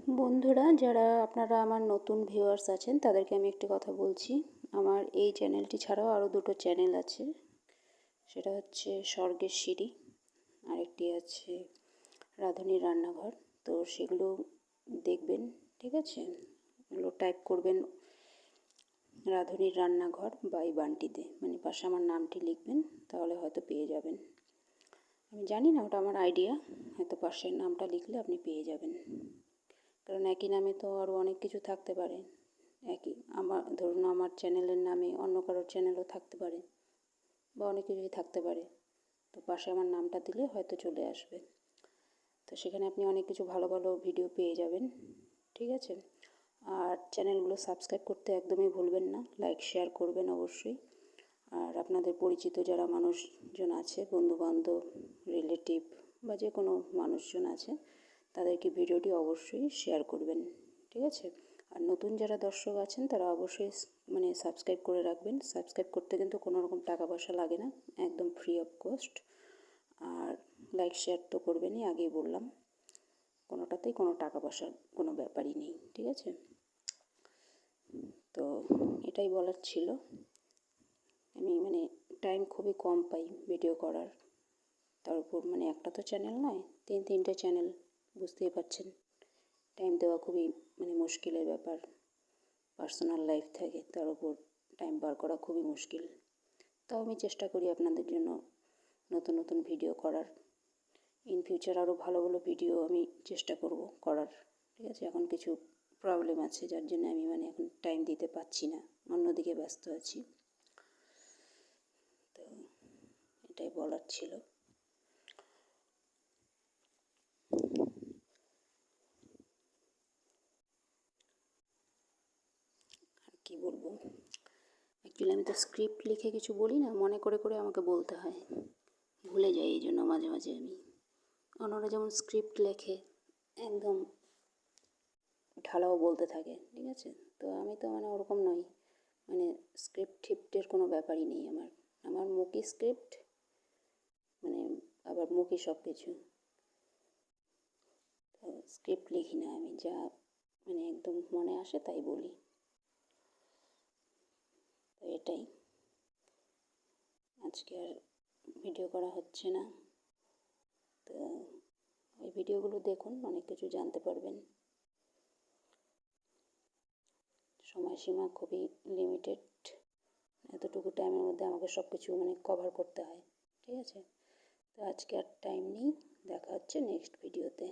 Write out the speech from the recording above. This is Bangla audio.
বন্ধুরা, যারা আপনারা আমার নতুন ভিউয়ার্স আছেন তাদেরকে আমি একটি কথা বলছি। আমার এই চ্যানেলটি ছাড়াও আরও দুটো চ্যানেল আছে। সেটা হচ্ছে স্বর্গের সিঁড়ি, আরেকটি আছে রাঁধুনির রান্নাঘর। তো সেগুলো দেখবেন, ঠিক আছে? এগুলো টাইপ করবেন রাঁধুনির রান্নাঘর বাই বান্টিতে, মানে পাশে আমার নামটি লিখবেন, তাহলে হয়তো পেয়ে যাবেন। আমি জানি না, ওটা আমার আইডিয়া, হয়তো পাশের নামটা লিখলে আপনি পেয়ে যাবেন। কারণ একই নামে তো আরও অনেক কিছু থাকতে পারে। ধরুন আমার চ্যানেলের নামে অন্য কারোর চ্যানেলও থাকতে পারে, বা অনেক কিছুই থাকতে পারে। তো পাশে আমার নামটা দিলে হয়তো চলে আসবে। তো সেখানে আপনি অনেক কিছু ভালো ভালো ভিডিও পেয়ে যাবেন, ঠিক আছে? আর চ্যানেলগুলো সাবস্ক্রাইব করতে একদমই ভুলবেন না, লাইক শেয়ার করবেন অবশ্যই। আর আপনাদের পরিচিত যারা মানুষজন আছে, বন্ধুবান্ধব, রিলেটিভ বা যে কোনো মানুষজন আছে, তাদেরকে ভিডিওটি অবশ্যই শেয়ার করবেন, ঠিক আছে? আর নতুন যারা দর্শক আছেন তারা অবশ্যই সাবস্ক্রাইব করে রাখবেন। সাবস্ক্রাইব করতে কিন্তু কোনো রকম টাকা পয়সা লাগে না, একদম ফ্রি অফ কস্ট। আর লাইক শেয়ার তো করবেনই, আগেই বললাম, কোনোটাতেই কোনো টাকা পয়সার কোনো ব্যাপারই নেই, ঠিক আছে? তো এটাই বলার ছিল। আমি টাইম খুবই কম পাই ভিডিও করার, তার উপর একটা তো চ্যানেল নয়, তিনটে চ্যানেল, বুঝতেই পারছেন। টাইম দেওয়া খুবই মুশকিলের ব্যাপার। পার্সোনাল লাইফ থাকে, তার উপর টাইম বার করা খুবই মুশকিল। তাও আমি চেষ্টা করি আপনাদের জন্য নতুন নতুন ভিডিও করার। ইন ফিউচার আরও ভালো ভালো ভিডিও আমি চেষ্টা করব করার, ঠিক আছে? এখন কিছু প্রবলেম আছে, যার জন্য আমি এখন টাইম দিতে পারছি না, অন্যদিকে ব্যস্ত আছি। তো এটাই বলার ছিল। আর কি বলবো, অ্যাকচুয়ালি আমি তো স্ক্রিপ্ট লিখে কিছু বলি না, মনে করে করে আমাকে বলতে হয়, ভুলে যাই, এই জন্য মাঝে মাঝে আমি। অন্যরা যেমন স্ক্রিপ্ট লেখে, একদম ঢালাও বলতে থাকে, ঠিক আছে? তো আমি তো ওরকম নই, স্ক্রিপ্ট ঠিপ্টের কোনো ব্যাপারই নেই আমার। আমার মুখই স্ক্রিপ্ট, আবার মুখই সব কিছু। তো স্ক্রিপ্ট লিখি না আমি, যা একদম মনে আসে তাই বলি। তো এটাই, আজকে আর ভিডিও করা হচ্ছে না। তো ওই ভিডিওগুলো দেখুন, অনেক কিছু জানতে পারবেন। সময়সীমা খুবই লিমিটেড, এতটুকু টাইমের মধ্যে আমাকে সব কিছু কভার করতে হয়, ঠিক আছে? তো আজকে আর টাইম নেই, দেখা হচ্ছে নেক্সট ভিডিওতে।